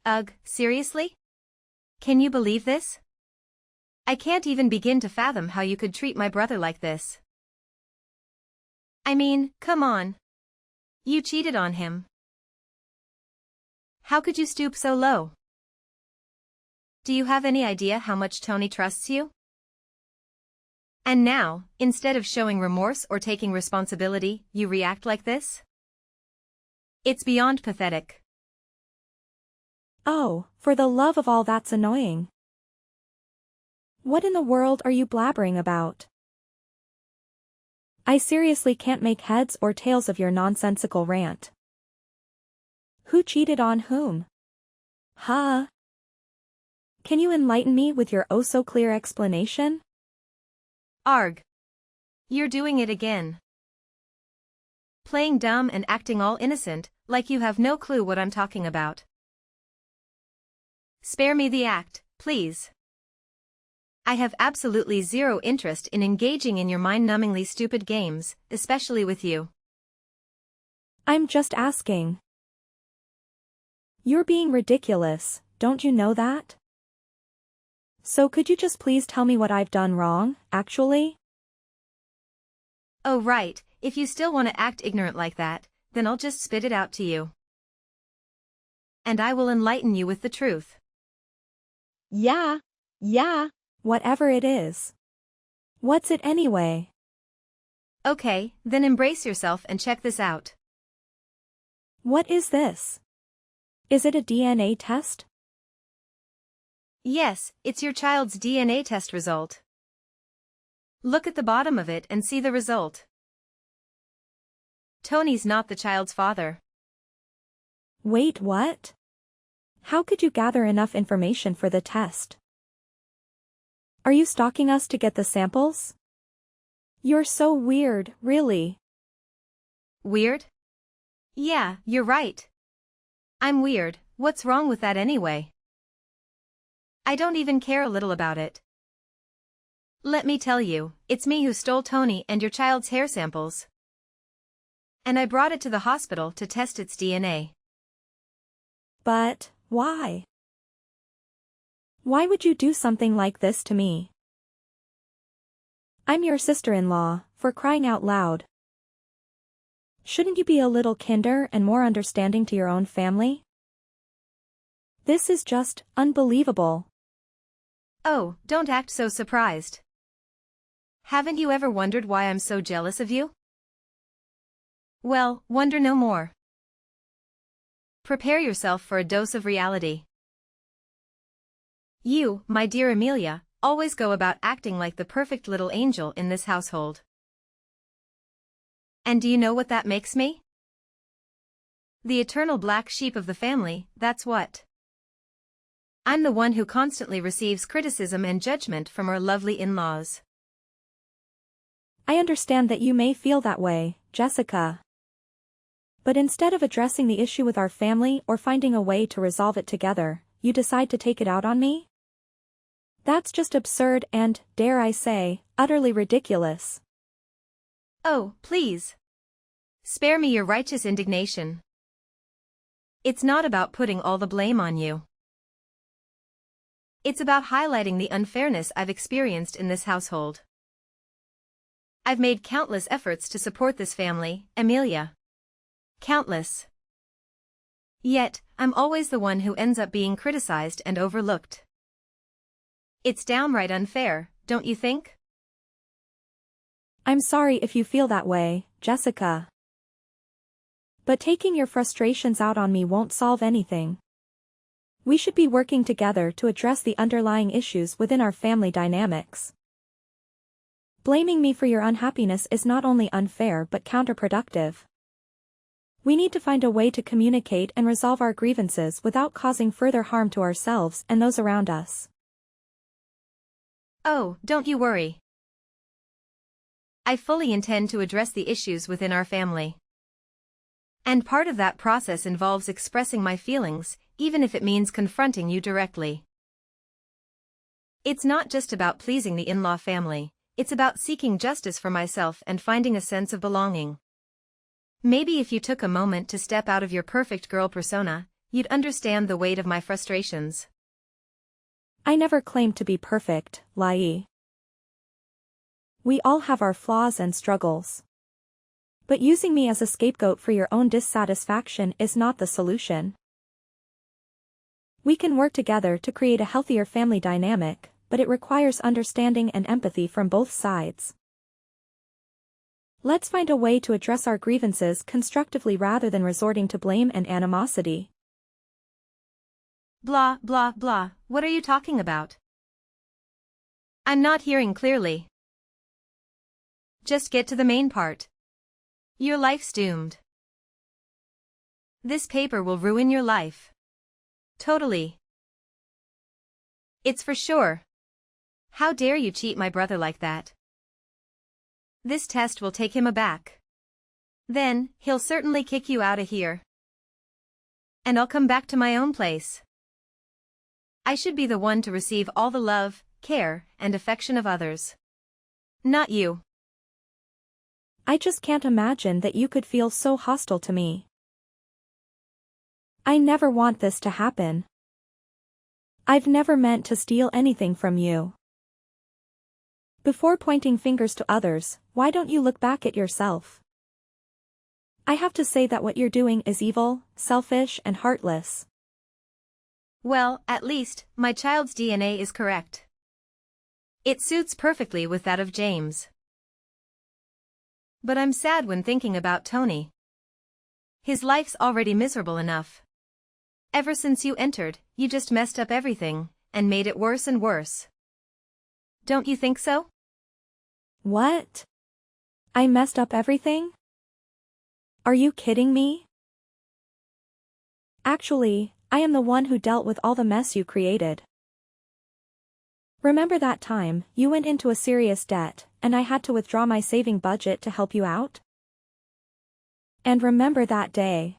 Ugh, seriously? Can you believe this? I can't even begin to fathom how you could treat my brother like this. I mean, come on. You cheated on him. How could you stoop so low? Do you have any idea how much Tony trusts you? And now, instead of showing remorse or taking responsibility, you react like this? It's beyond pathetic. Oh, for the love of all that's annoying. What in the world are you blabbering about? I seriously can't make heads or tails of your nonsensical rant. Who cheated on whom? Huh? Can you enlighten me with your oh-so-clear explanation? Arg. You're doing it again. Playing dumb and acting all innocent, like you have no clue what I'm talking about. Spare me the act, please. I have absolutely zero interest in engaging in your mind-numbingly stupid games, especially with you. I'm just asking. You're being ridiculous, don't you know that? So could you just please tell me what I've done wrong, actually? Oh right, if you still want to act ignorant like that, then I'll just spit it out to you. And I will enlighten you with the truth. Yeah. Whatever it is. What's it anyway? Okay, then embrace yourself and check this out. What is this? Is it a DNA test? Yes, it's your child's DNA test result. Look at the bottom of it and see the result. Tony's not the child's father. Wait, what? How could you gather enough information for the test? Are you stalking us to get the samples? You're so weird, really. Weird? Yeah, you're right. I'm weird, what's wrong with that anyway? I don't even care a little about it. Let me tell you, it's me who stole Tony and your child's hair samples. And I brought it to the hospital to test its DNA. But, why? Why would you do something like this to me? I'm your sister-in-law, for crying out loud. Shouldn't you be a little kinder and more understanding to your own family? This is just unbelievable. Oh, don't act so surprised. Haven't you ever wondered why I'm so jealous of you? Well, wonder no more. Prepare yourself for a dose of reality. You, my dear Amelia, always go about acting like the perfect little angel in this household. And do you know what that makes me? The eternal black sheep of the family, that's what. I'm the one who constantly receives criticism and judgment from our lovely in-laws. I understand that you may feel that way, Jessica. But instead of addressing the issue with our family or finding a way to resolve it together, you decide to take it out on me? That's just absurd and, dare I say, utterly ridiculous. Oh, please. Spare me your righteous indignation. It's not about putting all the blame on you. It's about highlighting the unfairness I've experienced in this household. I've made countless efforts to support this family, Amelia. Countless. Yet, I'm always the one who ends up being criticized and overlooked. It's downright unfair, don't you think? I'm sorry if you feel that way, Jessica. But taking your frustrations out on me won't solve anything. We should be working together to address the underlying issues within our family dynamics. Blaming me for your unhappiness is not only unfair but counterproductive. We need to find a way to communicate and resolve our grievances without causing further harm to ourselves and those around us. Oh, don't you worry. I fully intend to address the issues within our family. And part of that process involves expressing my feelings, even if it means confronting you directly. It's not just about pleasing the in-law family, it's about seeking justice for myself and finding a sense of belonging. Maybe if you took a moment to step out of your perfect girl persona, you'd understand the weight of my frustrations. I never claimed to be perfect, Lai. We all have our flaws and struggles. But using me as a scapegoat for your own dissatisfaction is not the solution. We can work together to create a healthier family dynamic, but it requires understanding and empathy from both sides. Let's find a way to address our grievances constructively rather than resorting to blame and animosity. Blah, blah, blah, what are you talking about? I'm not hearing clearly. Just get to the main part. Your life's doomed. This paper will ruin your life. Totally. It's for sure. How dare you cheat my brother like that? This test will take him aback. Then, he'll certainly kick you out of here. And I'll come back to my own place. I should be the one to receive all the love, care, and affection of others. Not you. I just can't imagine that you could feel so hostile to me. I never want this to happen. I've never meant to steal anything from you. Before pointing fingers to others, why don't you look back at yourself? I have to say that what you're doing is evil, selfish, and heartless. Well, at least, my child's DNA is correct. It suits perfectly with that of James. But I'm sad when thinking about Tony. His life's already miserable enough. Ever since you entered, you just messed up everything, and made it worse and worse. Don't you think so? What? I messed up everything? Are you kidding me? Actually, I am the one who dealt with all the mess you created. Remember that time you went into a serious debt, and I had to withdraw my saving budget to help you out? And remember that day.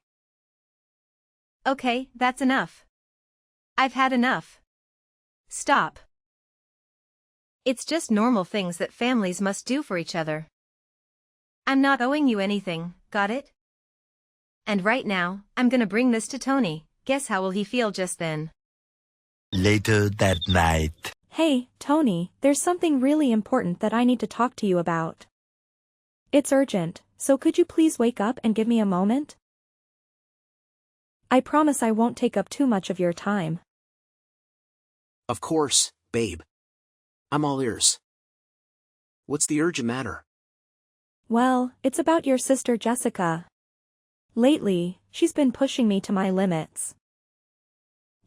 Okay, that's enough. I've had enough. Stop. It's just normal things that families must do for each other. I'm not owing you anything, got it? And right now, I'm gonna bring this to Tony. Guess how will he feel just then? Later that night. Hey, Tony, there's something really important that I need to talk to you about. It's urgent, so could you please wake up and give me a moment? I promise I won't take up too much of your time. Of course, babe. I'm all ears. What's the urgent matter? Well, it's about your sister Jessica. Lately, she's been pushing me to my limits.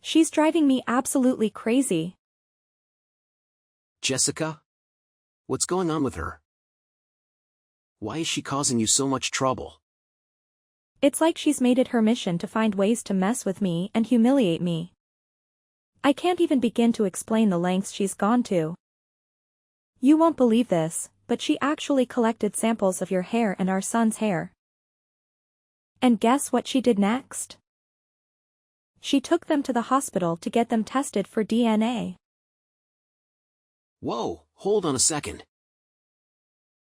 She's driving me absolutely crazy. Jessica? What's going on with her? Why is she causing you so much trouble? It's like she's made it her mission to find ways to mess with me and humiliate me. I can't even begin to explain the lengths she's gone to. You won't believe this, but she actually collected samples of your hair and our son's hair. And guess what she did next? She took them to the hospital to get them tested for DNA. Whoa, hold on a second.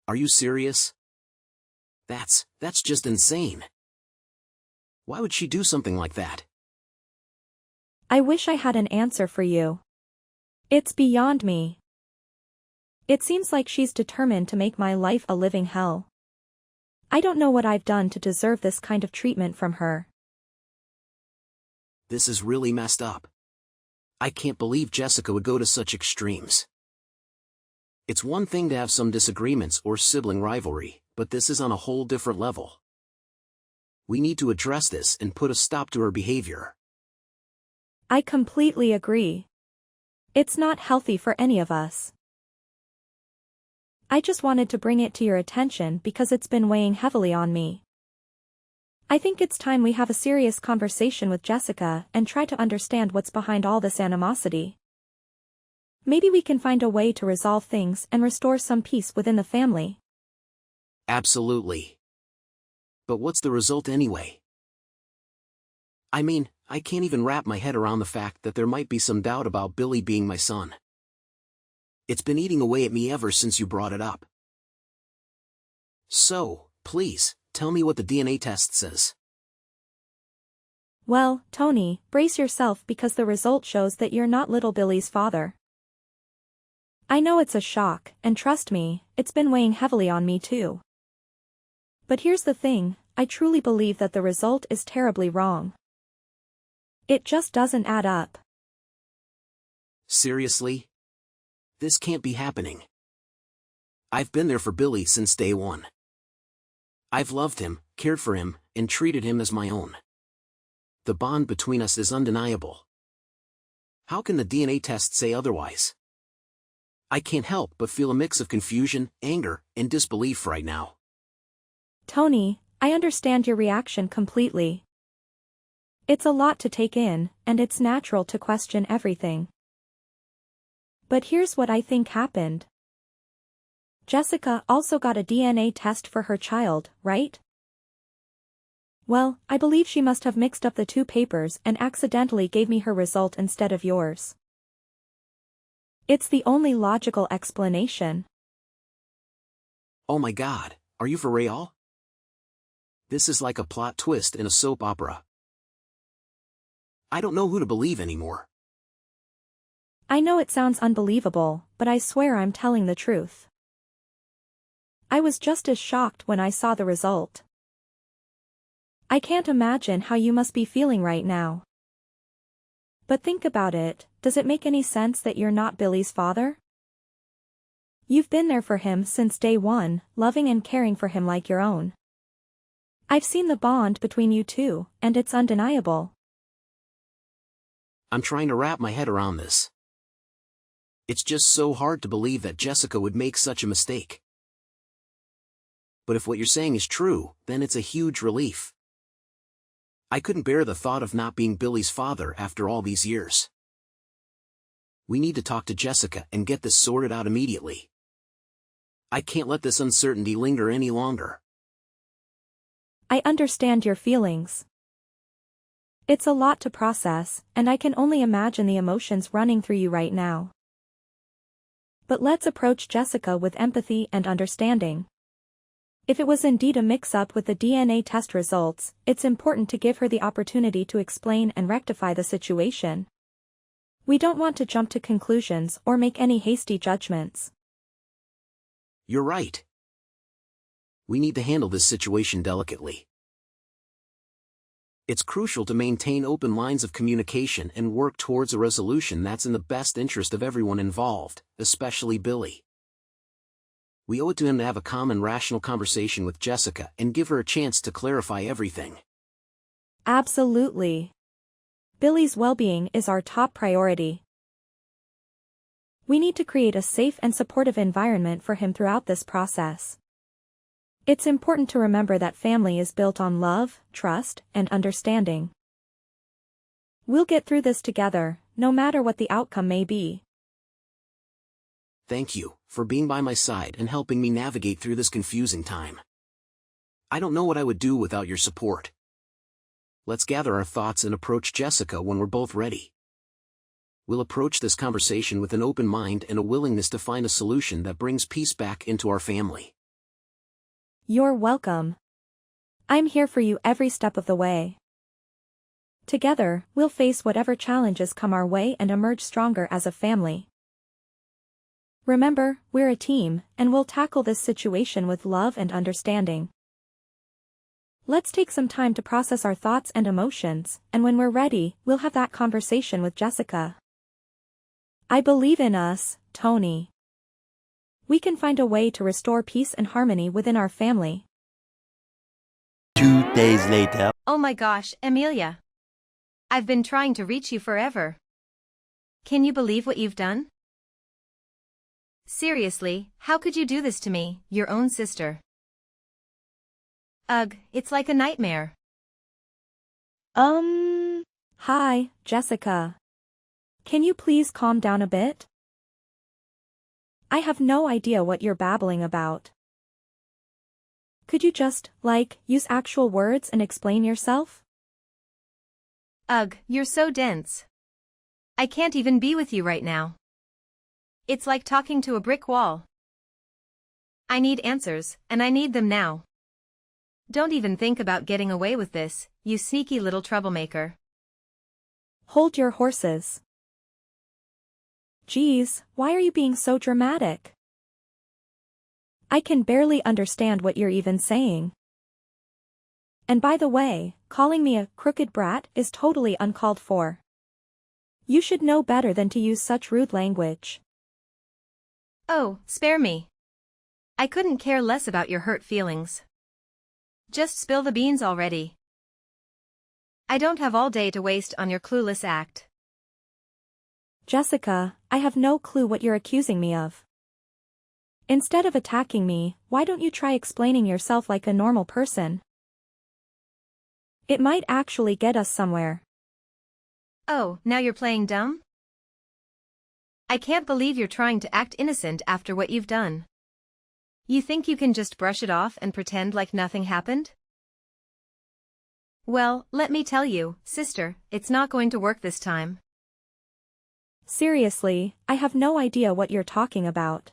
Are you serious? That's just insane. Why would she do something like that? I wish I had an answer for you. It's beyond me. It seems like she's determined to make my life a living hell. I don't know what I've done to deserve this kind of treatment from her. This is really messed up. I can't believe Jessica would go to such extremes. It's one thing to have some disagreements or sibling rivalry, but this is on a whole different level. We need to address this and put a stop to her behavior. I completely agree. It's not healthy for any of us. I just wanted to bring it to your attention because it's been weighing heavily on me. I think it's time we have a serious conversation with Jessica and try to understand what's behind all this animosity. Maybe we can find a way to resolve things and restore some peace within the family. Absolutely. But what's the result anyway? I mean, I can't even wrap my head around the fact that there might be some doubt about Billy being my son. It's been eating away at me ever since you brought it up. So, please, tell me what the DNA test says. Well, Tony, brace yourself because the result shows that you're not little Billy's father. I know it's a shock, and trust me, it's been weighing heavily on me too. But here's the thing, I truly believe that the result is terribly wrong. It just doesn't add up. Seriously? This can't be happening. I've been there for Billy since day one. I've loved him, cared for him, and treated him as my own. The bond between us is undeniable. How can the DNA test say otherwise? I can't help but feel a mix of confusion, anger, and disbelief right now. Tony, I understand your reaction completely. It's a lot to take in, and it's natural to question everything. But here's what I think happened. Jessica also got a DNA test for her child, right? Well, I believe she must have mixed up the two papers and accidentally gave me her result instead of yours. It's the only logical explanation. Oh my God, are you for real? This is like a plot twist in a soap opera. I don't know who to believe anymore. I know it sounds unbelievable, but I swear I'm telling the truth. I was just as shocked when I saw the result. I can't imagine how you must be feeling right now. But think about it, does it make any sense that you're not Billy's father? You've been there for him since day one, loving and caring for him like your own. I've seen the bond between you two, and it's undeniable. I'm trying to wrap my head around this. It's just so hard to believe that Jessica would make such a mistake. But if what you're saying is true, then it's a huge relief. I couldn't bear the thought of not being Billy's father after all these years. We need to talk to Jessica and get this sorted out immediately. I can't let this uncertainty linger any longer. I understand your feelings. It's a lot to process, and I can only imagine the emotions running through you right now. But let's approach Jessica with empathy and understanding. If it was indeed a mix-up with the DNA test results, it's important to give her the opportunity to explain and rectify the situation. We don't want to jump to conclusions or make any hasty judgments. You're right. We need to handle this situation delicately. It's crucial to maintain open lines of communication and work towards a resolution that's in the best interest of everyone involved, especially Billy. We owe it to him to have a calm and rational conversation with Jessica and give her a chance to clarify everything. Absolutely. Billy's well-being is our top priority. We need to create a safe and supportive environment for him throughout this process. It's important to remember that family is built on love, trust, and understanding. We'll get through this together, no matter what the outcome may be. Thank you for being by my side and helping me navigate through this confusing time. I don't know what I would do without your support. Let's gather our thoughts and approach Jessica when we're both ready. We'll approach this conversation with an open mind and a willingness to find a solution that brings peace back into our family. You're welcome. I'm here for you every step of the way. Together, we'll face whatever challenges come our way and emerge stronger as a family. Remember, we're a team, and we'll tackle this situation with love and understanding. Let's take some time to process our thoughts and emotions, and when we're ready, we'll have that conversation with Jessica. I believe in us, Tony. We can find a way to restore peace and harmony within our family. 2 days later. Oh my gosh, Amelia. I've been trying to reach you forever. Can you believe what you've done? Seriously, how could you do this to me, your own sister? Ugh, it's like a nightmare. Hi, Jessica. Can you please calm down a bit? I have no idea what you're babbling about. Could you just, use actual words and explain yourself? Ugh, you're so dense. I can't even be with you right now. It's like talking to a brick wall. I need answers, and I need them now. Don't even think about getting away with this, you sneaky little troublemaker. Hold your horses. Geez, why are you being so dramatic? I can barely understand what you're even saying. And by the way, calling me a crooked brat is totally uncalled for. You should know better than to use such rude language. Oh, spare me. I couldn't care less about your hurt feelings. Just spill the beans already. I don't have all day to waste on your clueless act. Jessica, I have no clue what you're accusing me of. Instead of attacking me, why don't you try explaining yourself like a normal person? It might actually get us somewhere. Oh, now you're playing dumb? I can't believe you're trying to act innocent after what you've done. You think you can just brush it off and pretend like nothing happened? Well, let me tell you, sister, it's not going to work this time. Seriously, I have no idea what you're talking about.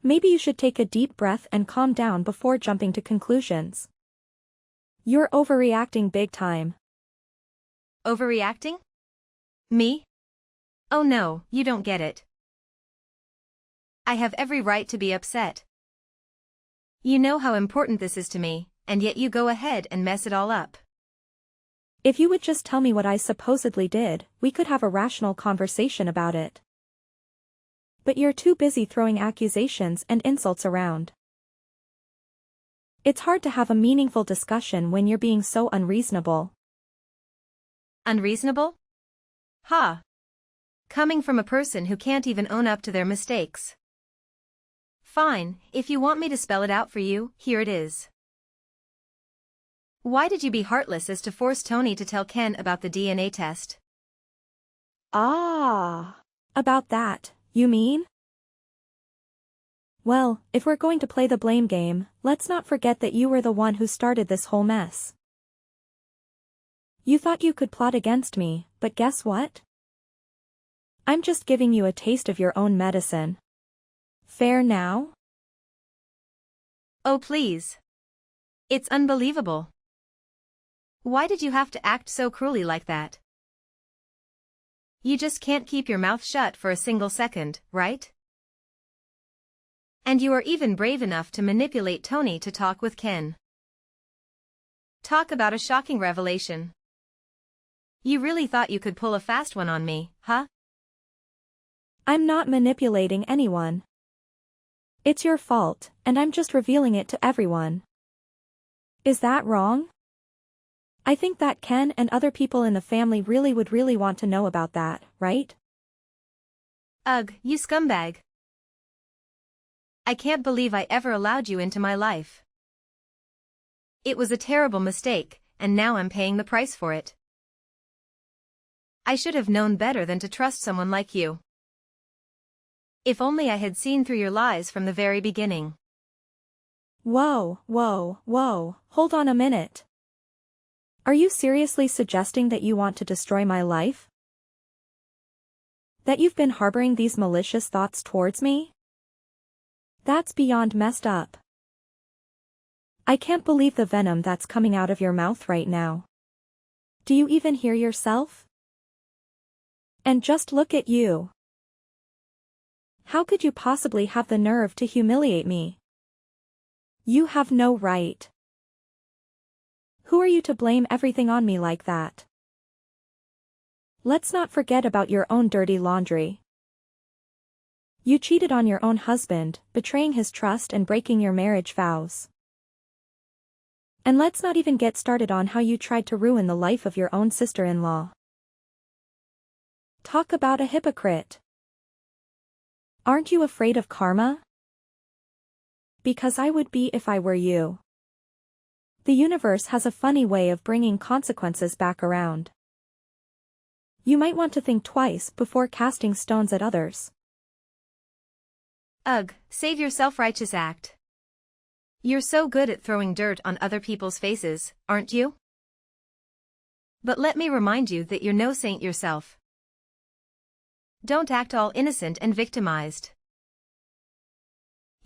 Maybe you should take a deep breath and calm down before jumping to conclusions. You're overreacting big time. Overreacting? Me? Oh no, you don't get it. I have every right to be upset. You know how important this is to me, and yet you go ahead and mess it all up. If you would just tell me what I supposedly did, we could have a rational conversation about it. But you're too busy throwing accusations and insults around. It's hard to have a meaningful discussion when you're being so unreasonable. Unreasonable? Ha! Coming from a person who can't even own up to their mistakes. Fine, if you want me to spell it out for you, here it is. Why did you be heartless as to force Tony to tell Ken about the DNA test? Ah, about that, you mean? Well, if we're going to play the blame game, let's not forget that you were the one who started this whole mess. You thought you could plot against me, but guess what? I'm just giving you a taste of your own medicine. Fair now? Oh please. It's unbelievable. Why did you have to act so cruelly like that? You just can't keep your mouth shut for a single second, right? And you are even brave enough to manipulate Tony to talk with Ken. Talk about a shocking revelation. You really thought you could pull a fast one on me, huh? I'm not manipulating anyone. It's your fault, and I'm just revealing it to everyone. Is that wrong? I think that Ken and other people in the family would really want to know about that, right? Ugh, you scumbag. I can't believe I ever allowed you into my life. It was a terrible mistake, and now I'm paying the price for it. I should have known better than to trust someone like you. If only I had seen through your lies from the very beginning. Whoa, hold on a minute. Are you seriously suggesting that you want to destroy my life? That you've been harboring these malicious thoughts towards me? That's beyond messed up. I can't believe the venom that's coming out of your mouth right now. Do you even hear yourself? And just look at you. How could you possibly have the nerve to humiliate me? You have no right. Who are you to blame everything on me like that? Let's not forget about your own dirty laundry. You cheated on your own husband, betraying his trust and breaking your marriage vows. And let's not even get started on how you tried to ruin the life of your own sister-in-law. Talk about a hypocrite. Aren't you afraid of karma? Because I would be if I were you. The universe has a funny way of bringing consequences back around. You might want to think twice before casting stones at others. Ugh, save your self-righteous act. You're so good at throwing dirt on other people's faces, aren't you? But let me remind you that you're no saint yourself. Don't act all innocent and victimized.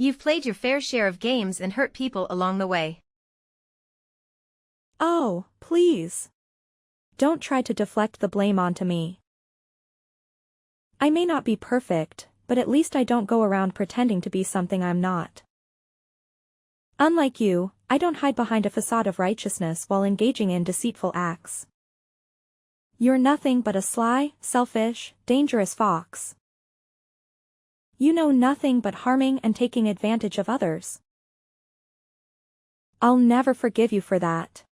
You've played your fair share of games and hurt people along the way. Oh, please. Don't try to deflect the blame onto me. I may not be perfect, but at least I don't go around pretending to be something I'm not. Unlike you, I don't hide behind a facade of righteousness while engaging in deceitful acts. You're nothing but a sly, selfish, dangerous fox. You know nothing but harming and taking advantage of others. I'll never forgive you for that.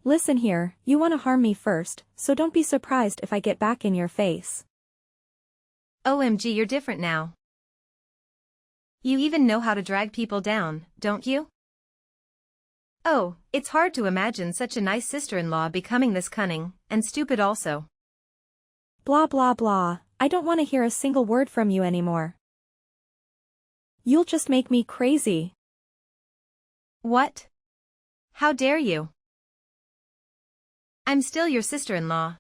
Listen here, you want to harm me first, so don't be surprised if I get back in your face. OMG, you're different now. You even know how to drag people down, don't you? Oh, it's hard to imagine such a nice sister-in-law becoming this cunning, and stupid also. Blah blah blah, I don't want to hear a single word from you anymore. You'll just make me crazy. What? How dare you? I'm still your sister-in-law.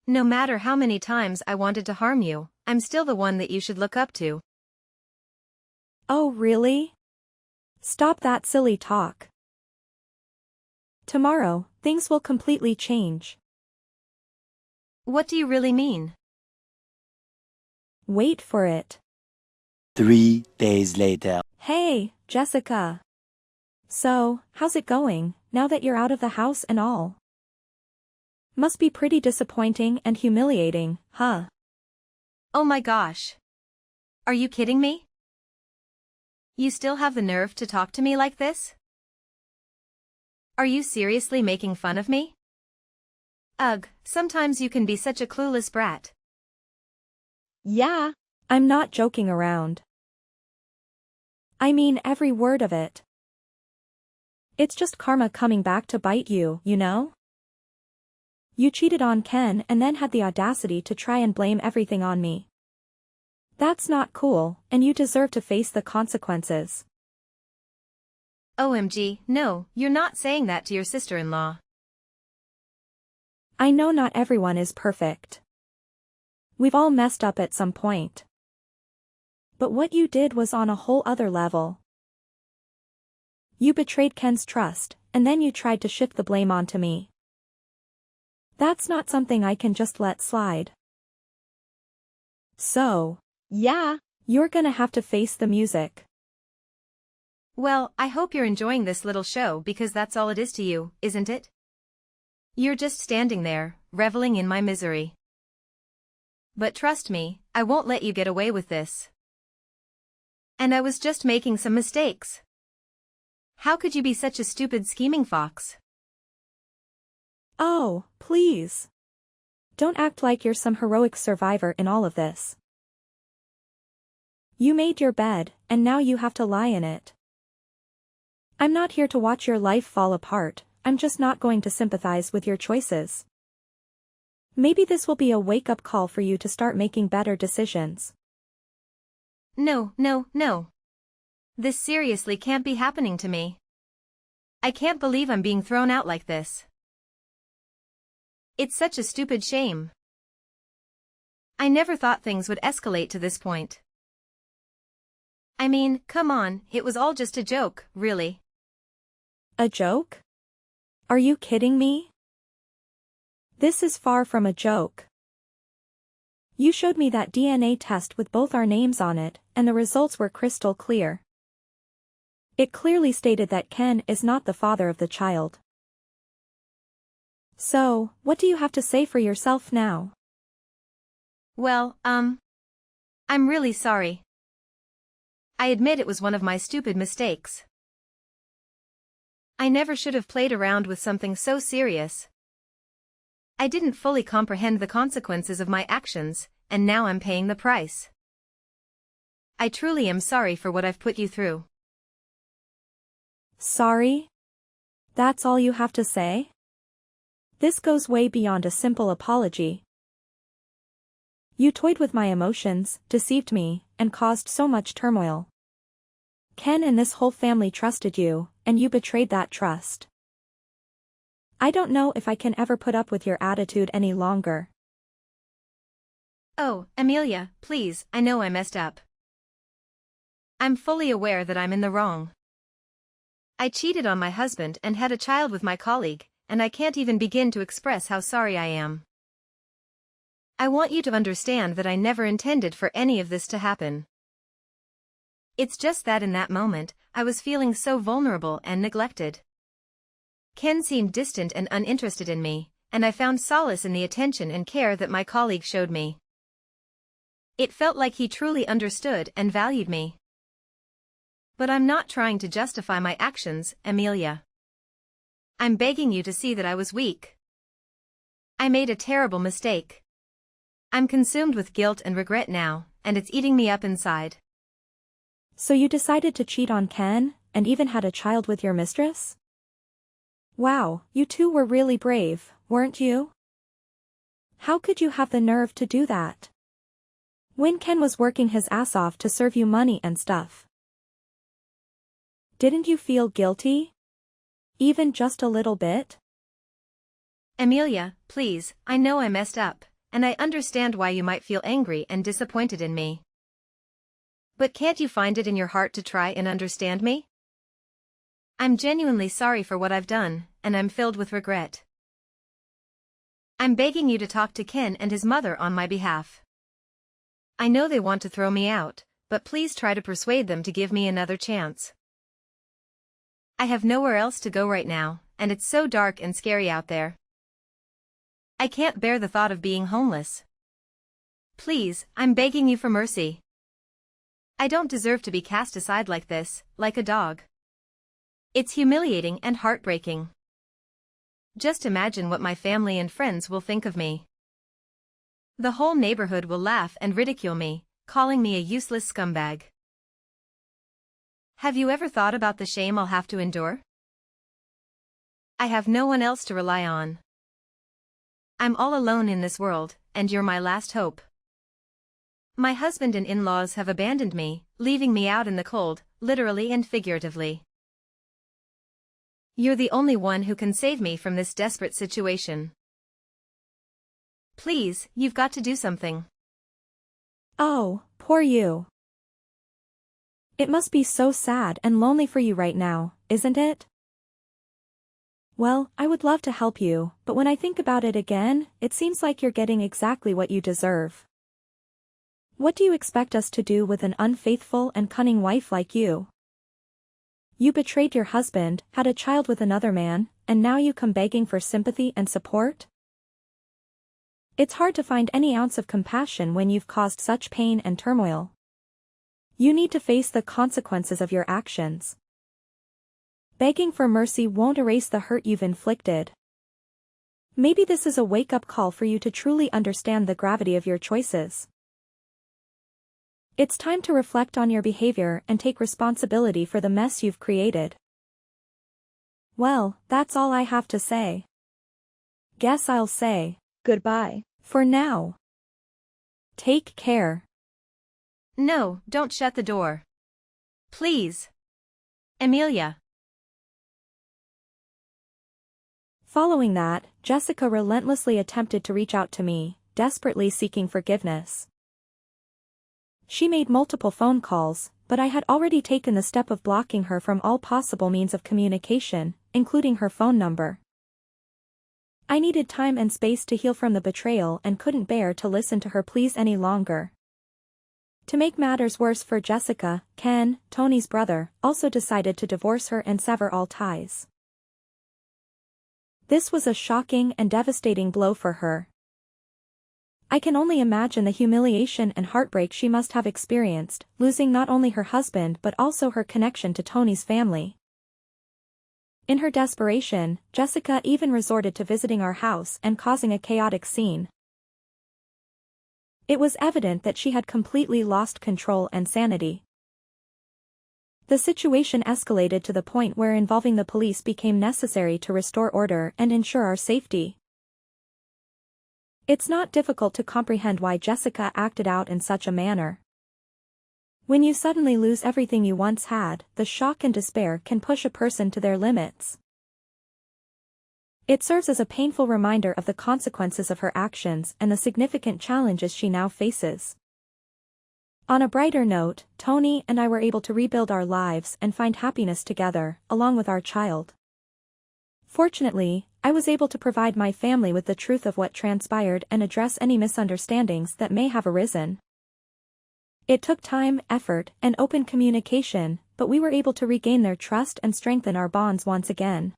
No matter how many times I wanted to harm you, I'm still the one that you should look up to. Oh really? Stop that silly talk. Tomorrow, things will completely change. What do you really mean? Wait for it. 3 days later. Hey, Jessica. So, how's it going, now that you're out of the house and all? Must be pretty disappointing and humiliating, huh? Oh my gosh. Are you kidding me? You still have the nerve to talk to me like this? Are you seriously making fun of me? Ugh, sometimes you can be such a clueless brat. Yeah, I'm not joking around. I mean every word of it. It's just karma coming back to bite you, you know? You cheated on Ken and then had the audacity to try and blame everything on me. That's not cool, and you deserve to face the consequences. OMG, no, you're not saying that to your sister-in-law. I know not everyone is perfect. We've all messed up at some point. But what you did was on a whole other level. You betrayed Ken's trust, and then you tried to shift the blame onto me. That's not something I can just let slide. So, yeah, you're gonna have to face the music. Well, I hope you're enjoying this little show because that's all it is to you, isn't it? You're just standing there, reveling in my misery. But trust me, I won't let you get away with this. And I was just making some mistakes. How could you be such a stupid scheming fox? Oh, please. Don't act like you're some heroic survivor in all of this. You made your bed, and now you have to lie in it. I'm not here to watch your life fall apart, I'm just not going to sympathize with your choices. Maybe this will be a wake-up call for you to start making better decisions. No, no, no. This seriously can't be happening to me. I can't believe I'm being thrown out like this. It's such a stupid shame. I never thought things would escalate to this point. I mean, come on, it was all just a joke, really. A joke? Are you kidding me? This is far from a joke. You showed me that DNA test with both our names on it, and the results were crystal clear. It clearly stated that Ken is not the father of the child. So, what do you have to say for yourself now? Well, I'm really sorry. I admit it was one of my stupid mistakes. I never should have played around with something so serious. I didn't fully comprehend the consequences of my actions, and now I'm paying the price. I truly am sorry for what I've put you through. Sorry? That's all you have to say? This goes way beyond a simple apology. You toyed with my emotions, deceived me, and caused so much turmoil. Ken and this whole family trusted you, and you betrayed that trust. I don't know if I can ever put up with your attitude any longer. Oh, Amelia, please, I know I messed up. I'm fully aware that I'm in the wrong. I cheated on my husband and had a child with my colleague, and I can't even begin to express how sorry I am. I want you to understand that I never intended for any of this to happen. It's just that in that moment, I was feeling so vulnerable and neglected. Ken seemed distant and uninterested in me, and I found solace in the attention and care that my colleague showed me. It felt like he truly understood and valued me. But I'm not trying to justify my actions, Amelia. I'm begging you to see that I was weak. I made a terrible mistake. I'm consumed with guilt and regret now, and it's eating me up inside. So you decided to cheat on Ken, and even had a child with your mistress? Wow, you two were really brave, weren't you? How could you have the nerve to do that? When Ken was working his ass off to serve you money and stuff. Didn't you feel guilty? Even just a little bit? Amelia, please, I know I messed up, and I understand why you might feel angry and disappointed in me. But can't you find it in your heart to try and understand me? I'm genuinely sorry for what I've done, and I'm filled with regret. I'm begging you to talk to Ken and his mother on my behalf. I know they want to throw me out, but please try to persuade them to give me another chance. I have nowhere else to go right now, and it's so dark and scary out there. I can't bear the thought of being homeless. Please, I'm begging you for mercy. I don't deserve to be cast aside like this, like a dog. It's humiliating and heartbreaking. Just imagine what my family and friends will think of me. The whole neighborhood will laugh and ridicule me, calling me a useless scumbag. Have you ever thought about the shame I'll have to endure? I have no one else to rely on. I'm all alone in this world, and you're my last hope. My husband and in-laws have abandoned me, leaving me out in the cold, literally and figuratively. You're the only one who can save me from this desperate situation. Please, you've got to do something. Oh, poor you. It must be so sad and lonely for you right now, isn't it? Well, I would love to help you, but when I think about it again, it seems like you're getting exactly what you deserve. What do you expect us to do with an unfaithful and cunning wife like you? You betrayed your husband, had a child with another man, and now you come begging for sympathy and support? It's hard to find any ounce of compassion when you've caused such pain and turmoil. You need to face the consequences of your actions. Begging for mercy won't erase the hurt you've inflicted. Maybe this is a wake-up call for you to truly understand the gravity of your choices. It's time to reflect on your behavior and take responsibility for the mess you've created. Well, that's all I have to say. Guess I'll say goodbye for now. Take care. No, don't shut the door. Please. Amelia. Following that, Jessica relentlessly attempted to reach out to me, desperately seeking forgiveness. She made multiple phone calls, but I had already taken the step of blocking her from all possible means of communication, including her phone number. I needed time and space to heal from the betrayal and couldn't bear to listen to her pleas any longer. To make matters worse for Jessica, Ken, Tony's brother, also decided to divorce her and sever all ties. This was a shocking and devastating blow for her. I can only imagine the humiliation and heartbreak she must have experienced, losing not only her husband but also her connection to Tony's family. In her desperation, Jessica even resorted to visiting our house and causing a chaotic scene. It was evident that she had completely lost control and sanity. The situation escalated to the point where involving the police became necessary to restore order and ensure our safety. It's not difficult to comprehend why Jessica acted out in such a manner. When you suddenly lose everything you once had, the shock and despair can push a person to their limits. It serves as a painful reminder of the consequences of her actions and the significant challenges she now faces. On a brighter note, Tony and I were able to rebuild our lives and find happiness together, along with our child. Fortunately, I was able to provide my family with the truth of what transpired and address any misunderstandings that may have arisen. It took time, effort, and open communication, but we were able to regain their trust and strengthen our bonds once again.